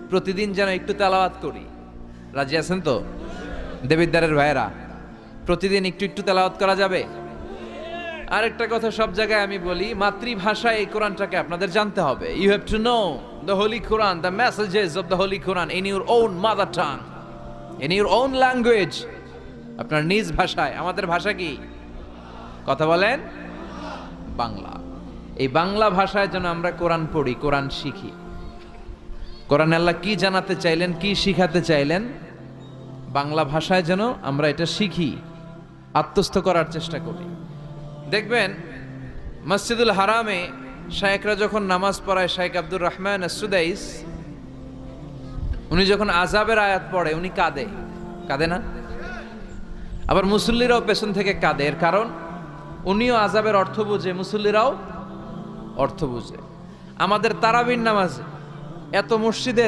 প্রতিদিন যেন একটু তেলাওয়াত করি। রাজি আছেন তো দেবিদ্বারের ভাইয়েরা? প্রতিদিন একটু একটু তেলাওয়াত করা যাবে? আরেকটা কথা সব জায়গায় আমি বলি, মাতৃভাষায় এই কোরআনটাকে আপনাদের জানতে হবে। You have to know the holy Quran, the messages of the holy Quran in your own mother tongue, in your own language, আপনার নিজ ভাষায়। আমাদের ভাষা কি? কথা বলেন, বাংলা। এই বাংলা ভাষায় যেন আমরা কোরআন পড়ি, কোরআন শিখি। কোরআন আল্লাহ কি জানাতে চাইলেন, কি শিখাতে চাইলেন, বাংলা ভাষায় যেন আমরা এটা শিখি, আত্মস্থ করার চেষ্টা করি। দেখবেন মসজিদুল হারামে শায়েখরা যখন নামাজ পড়ায়, শায়েখ আব্দুর রহমান আস-সুদাইস, উনি যখন আযাবের আয়াত পড়ে উনি কাঁদে, কাঁদে না? আবার মুসল্লিরাও পেছন থেকে কাঁদে। এর কারণ উনিও আযাবের অর্থ বুঝে, মুসল্লিরাও অর্থ বুঝে। আমাদের তারাবির নামাজে এত মসজিদে